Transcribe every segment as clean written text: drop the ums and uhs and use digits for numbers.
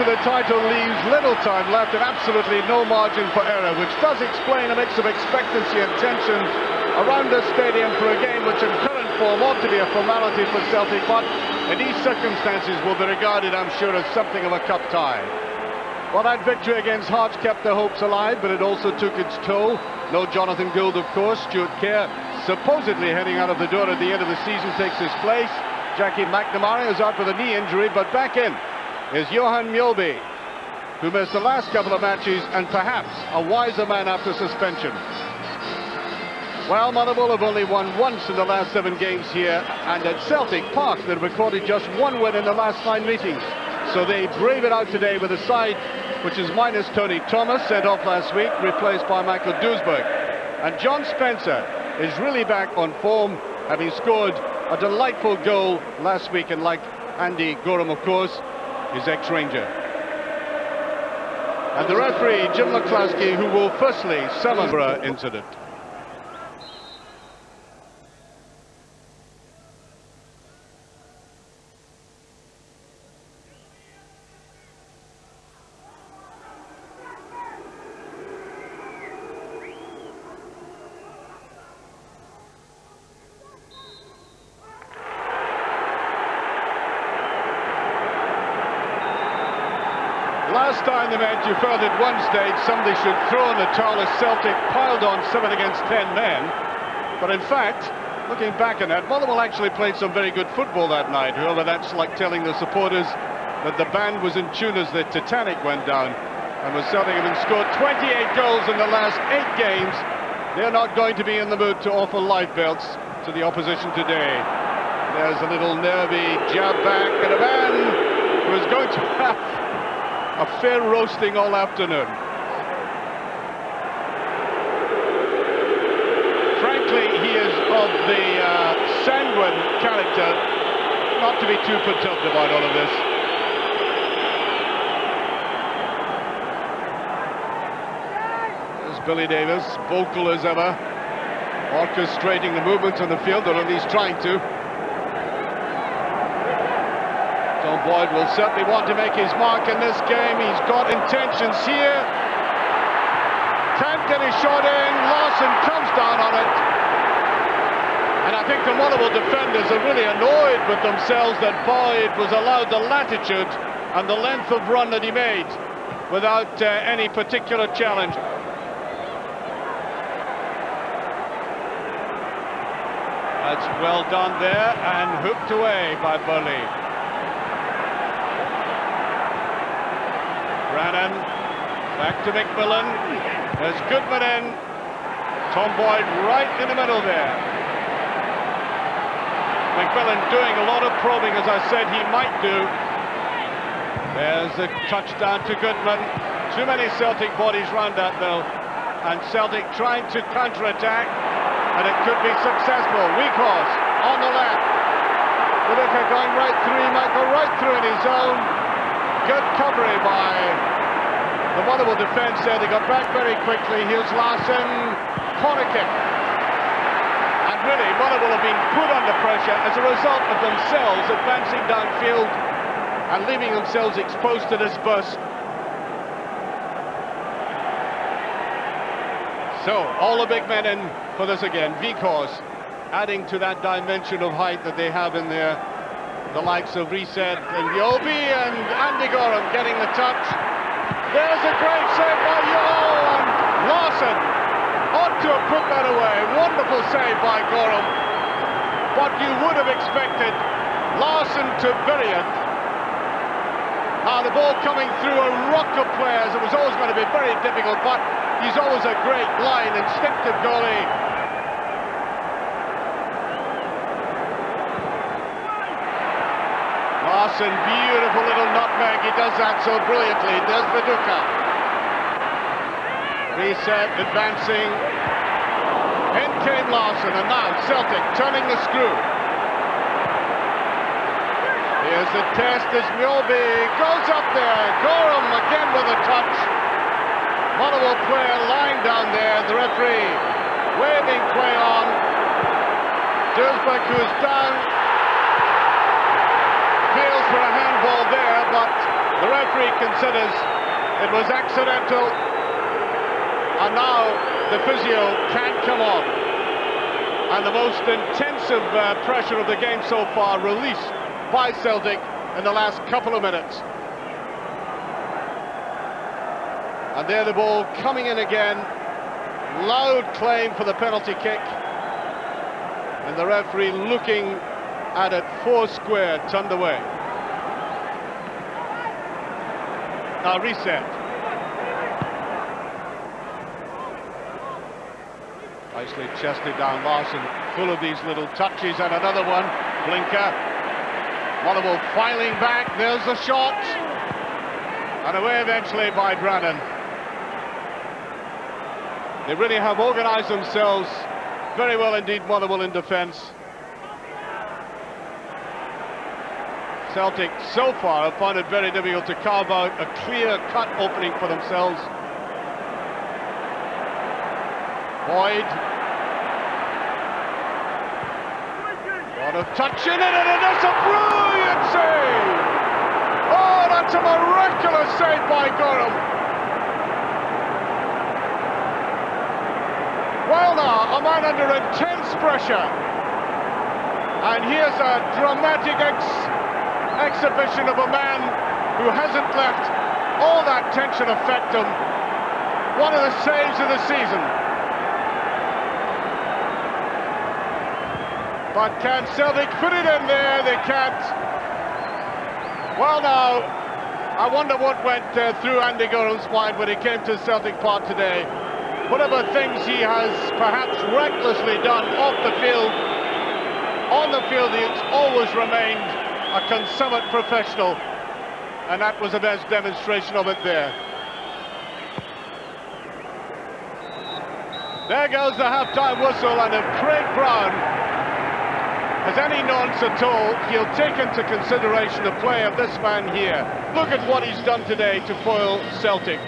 The title leaves little time left and absolutely no margin for error, which does explain a mix of expectancy and tension around the stadium for a game which in current form ought to be a formality for Celtic, but in these circumstances will be regarded, I'm sure, as something of a cup tie. Well, that victory against Hearts kept their hopes alive, but it also took its toll. No Jonathan Gould, of course. Stuart Kerr, supposedly heading out of the door at the end of the season, takes his place. Jackie McNamara is out with a knee injury, but back in is Johan Mjallby, who missed the last couple of matches and perhaps a wiser man after suspension. Well, Motherwell have only won once in the last 7 games here, and at Celtic Park they've recorded just 1 win in the last 9 meetings. So they brave it out today with a side which is minus Tony Thomas, sent off last week, replaced by Michael Doesburg. And John Spencer is really back on form, having scored a delightful goal last week, and like Andy Goram, of course, his ex-Ranger. And the referee, Jim McCluskey, who will firstly summon the incident. Last time they met, you felt at one stage somebody should throw in the towel as Celtic piled on 7 against 10 men. But in fact, looking back on that, Motherwell actually played some very good football that night. However, that's like telling the supporters that the band was in tune as the Titanic went down. And with Celtic having scored 28 goals in the last 8 games, they're not going to be in the mood to offer life belts to the opposition today. There's a little nervy jab back at a man who is going to have a fair roasting all afternoon. Frankly, he is of the sanguine character not to be too perturbed about all of this. There's Billy Davis, vocal as ever, orchestrating the movements on the field, or at least trying to. Tom Boyd will certainly want to make his mark in this game. He's got intentions here. Can't get his shot in. Larsson comes down on it. And I think the Motherwell defenders are really annoyed with themselves that Boyd was allowed the latitude and the length of run that he made without any particular challenge. That's well done there and hooked away by Burley. Brannan, back to McMillan. There's Goodman in. Tom Boyd right in the middle there. McMillan doing a lot of probing, as I said he might do. There's a touchdown to Goodman. Too many Celtic bodies round that though. And Celtic trying to counter-attack, and it could be successful. Wieghorst on the left. Viduka going right through. He might go right through in his own. Good coverage by the Motherwell defence there. They got back very quickly. Here's Larsson, corner kick. And really, Motherwell have been put under pressure as a result of themselves advancing downfield and leaving themselves exposed to this burst. So, all the big men in for this again. Wieghorst adding to that dimension of height that they have in there. The likes of Riseth and Mjallby, and Andy Goram getting the touch. There's a great save by Johan Larsson. Ought to have put that away. Wonderful save by Goram. But you would have expected Larsson to bury it. Now the ball coming through a rock of players. It was always going to be very difficult, but he's always a great line, instinctive goalie. Larsson, beautiful little nutmeg, he does that so brilliantly. There's Viduka. Riseth advancing. In came Larsson, and now Celtic turning the screw. Here's the test as Mjallby goes up there. Goram again with a touch. Motherwell player lying down there. The referee waving play on. Doesburg, who's down, feels for a handball there, but The referee considers it was accidental, and now the physio can't come on. And the most intensive pressure of the game so far released by Celtic in the last couple of minutes. And there the ball coming in again. Loud claim for the penalty kick. And the referee looking at it, 4 square, turned away. Now Riseth. Nicely chested down Larsson, full of these little touches, and another one. Blinker. Motherwell filing back, there's the shot. And away eventually by Brannan. They really have organised themselves very well indeed, Motherwell in defence. Celtic so far have found it very difficult to carve out a clear-cut opening for themselves. Boyd. What a touch in it, and it's a brilliant save! Oh, that's a miraculous save by Goram. Well now, a man under intense pressure. And here's a dramatic exhibition of a man who hasn't let all that tension affect him. One of the saves of the season. But can Celtic put it in there? They can't. Well now, I wonder what went through Andy Goram's mind when he came to Celtic Park today. Whatever things he has perhaps recklessly done off the field, on the field he's always remained a consummate professional, and that was the best demonstration of it there. There goes the half-time whistle, and if Craig Brown has any nonce at all, he'll take into consideration the play of this man here. Look at what he's done today to foil Celtic.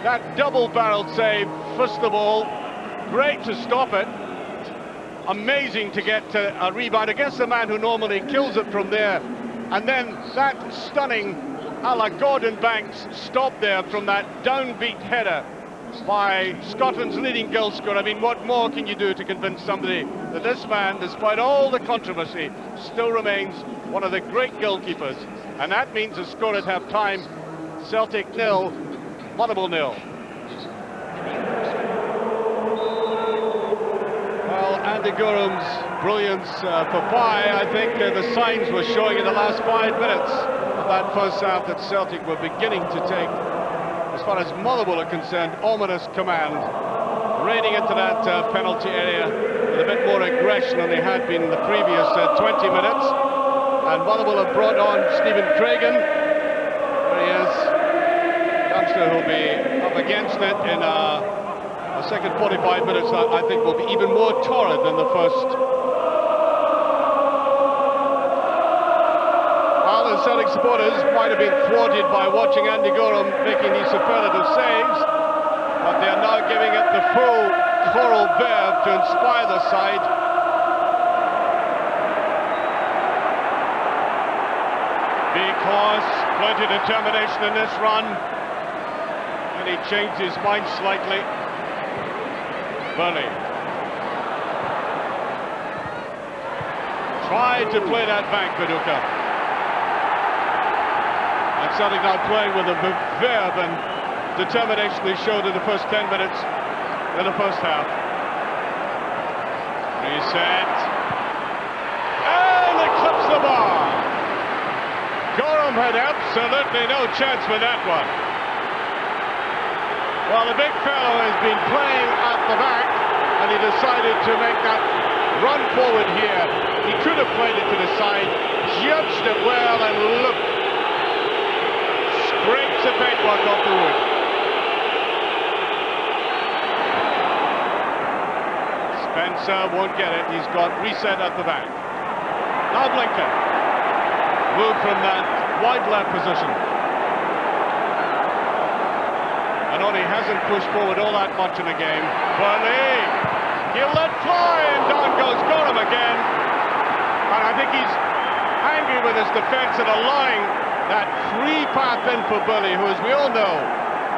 That double-barreled save, first of all, great to stop it. Amazing to get a rebound against the man who normally kills it from there. And then that stunning, a la Gordon Banks, stop there from that downbeat header by Scotland's leading goal scorer. I mean, what more can you do to convince somebody that this man, despite all the controversy, still remains one of the great goalkeepers? And that means a score at half-time, Celtic 0, Motherwell 0. Well, Andy Goram's brilliance for Pai, I think the signs were showing in the last 5 minutes of that first half that Celtic were beginning to take, as far as Motherwell are concerned, ominous command, raiding into that penalty area with a bit more aggression than they had been in the previous 20 minutes. And Motherwell have brought on Stephen Craigen. There he is. Youngster who'll be up against it in a second 45 minutes that I think will be even more torrid than the first. Well, the Celtic supporters might have been thwarted by watching Andy Goram making these superlative saves, but they are now giving it the full choral verve to inspire the side. Because plenty of determination in this run. And he changed his mind slightly. Burley tried to play that back, Viduka. And Celtic now playing with the verve and determination they showed in the first 10 minutes in the first half. Riseth. And it clips the bar. Goram had absolutely no chance with that one. Well, the big fellow has been playing at the back, and he decided to make that run forward here. He could have played it to the side, judged it well, and look, scrapes the paintwork off the wood. Spencer won't get it. He's got Riseth at the back. Now Blinker. Move from that wide left position. Annoni hasn't pushed forward all that much in the game. Burley, he'll let fly, and down goes Goram again. And I think he's angry with his defence and allowing that free path in for Burley, who, as we all know,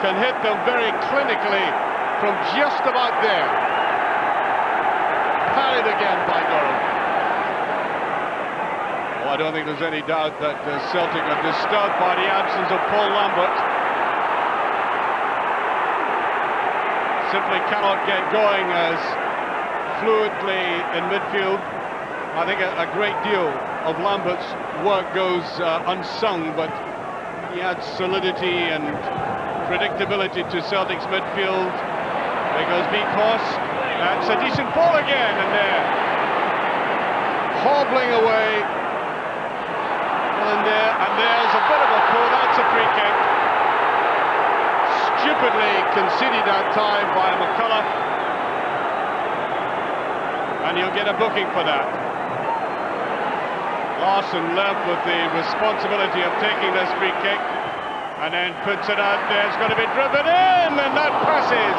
can hit them very clinically from just about there. Parried again by Goram. Oh, I don't think there's any doubt that Celtic are disturbed by the absence of Paul Lambert. Simply cannot get going as fluidly in midfield. I think a great deal of Lambert's work goes unsung, but he adds solidity and predictability to Celtic's midfield. There goes Wieghorst. That's a decent ball again, and they're hobbling away. And there's a bit of a pull. That's a free kick. Stupidly conceded that time by McCulloch, and you'll get a booking for that. Larsson left with the responsibility of taking this free kick, and then puts it out there. It's going to be driven in, and that passes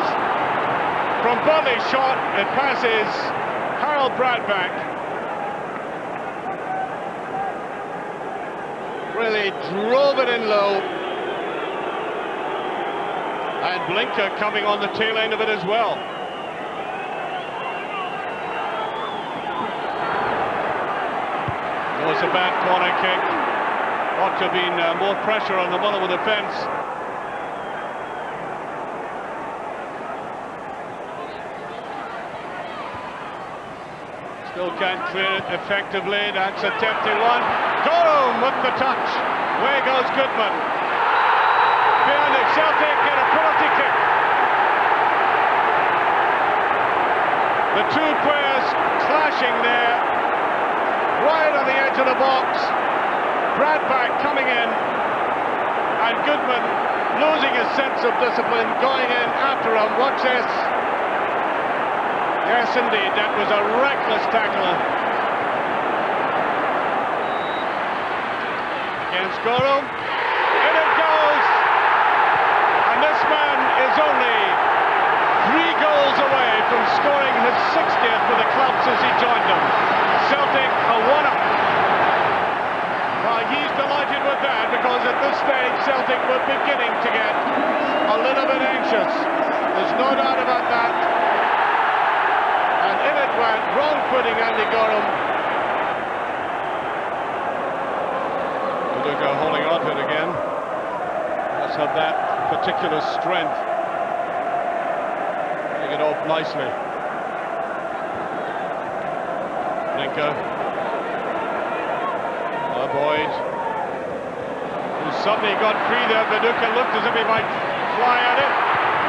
from Burley's shot. It passes Brattbakk. Really drove it in low. And Blinker coming on the tail end of it as well. It was a bad corner kick. Ought to have been more pressure on the Motherwell defence. Still can't clear it effectively. That's a tempting one. Goram with the touch. Away goes Goodman. Behind it, Celtic get a penalty kick. The two players clashing there, right on the edge of the box. Brattbakk coming in, and Goodman losing his sense of discipline, going in after him. Watch this. Yes, indeed, that was a reckless tackler. Against Goram. In it goes. And this man is only 3 goals away from scoring his 60th for the club since he joined them. Celtic are 1-up. Well, he's delighted with that, because at this stage Celtic were beginning to get a little bit anxious. There's no doubt about that. And in it went, wrong footing Andy Goram. Viduka holding on to it again. Let's have that particular strength. Getting it off nicely. Blinker. Boyd, who suddenly got free there. Viduka looked as if he might fly at it.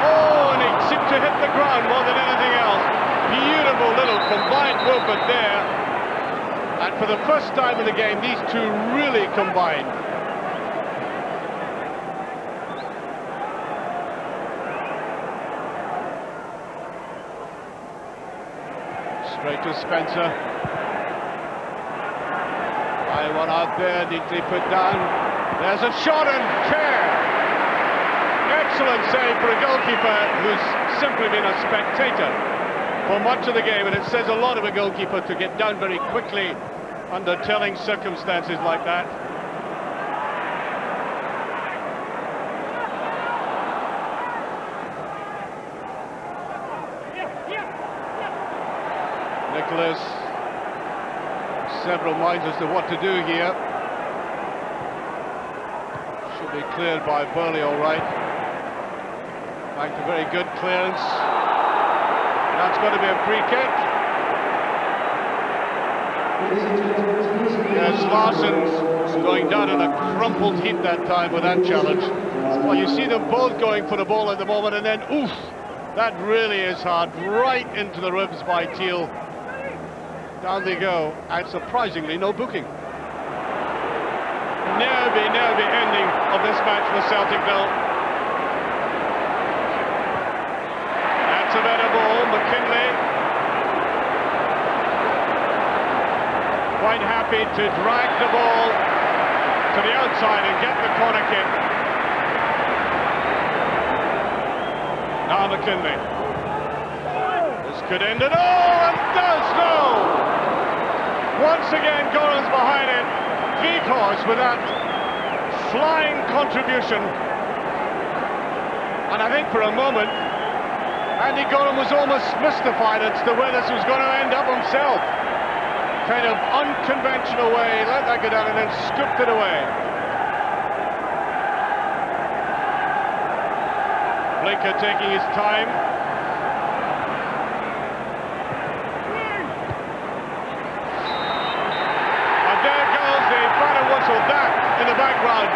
Oh, and he seemed to hit the ground more than anything else. Beautiful little combined movement there. And for the first time in the game, these two really combined. Straight to Spencer. One out there, neatly put down. There's a shot, and Kerr. Excellent save for a goalkeeper who's simply been a spectator for much of the game, and it says a lot of a goalkeeper to get down very quickly under telling circumstances like that. Nicholas. Several minds as to what to do here. Should be cleared by Burley, all right. Back to very good clearance. That's going to be a free kick. Yes, Larsson's going down in a crumpled heap that time with that challenge. Well, you see them both going for the ball at the moment, and then, oof, that really is hard. Right into the ribs by Teale. Down they go, and surprisingly no booking. Never be ending of this match for Celtic though. That's a better ball, McKinlay. Quite happy to drag the ball to the outside and get the corner kick. Now McKinlay. This could end it all, and does no! Once again, Goram's behind it. Wieghorst with that flying contribution. And I think for a moment, Andy Goram was almost mystified as to where this was going to end up himself. Kind of unconventional way, let that go down and then scooped it away. Blinker taking his time. And there goes the final whistle. That, in the background,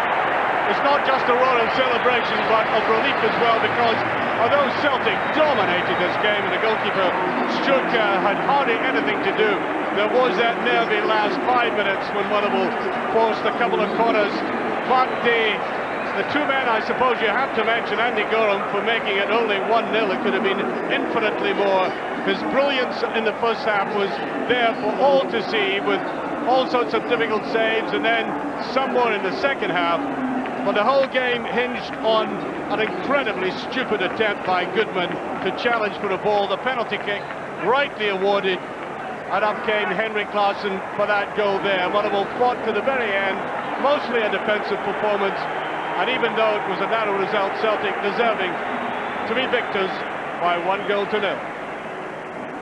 is not just a royal celebration, but of relief as well, because although Celtic dominated this game and the goalkeeper, Struka, had hardly anything to do, there was that nervy last 5 minutes when Motherwell forced a couple of corners. But the two men, I suppose you have to mention Andy Goram for making it only 1-0. It could have been infinitely more. His brilliance in the first half was there for all to see, with all sorts of difficult saves, and then some more in the second half. But the whole game hinged on an incredibly stupid attempt by Goodman to challenge for a ball. The penalty kick rightly awarded, and up came Henrik Larsson for that goal there. Motherwell fought to the very end, mostly a defensive performance, and even though it was a narrow result, Celtic deserving to be victors by 1-0.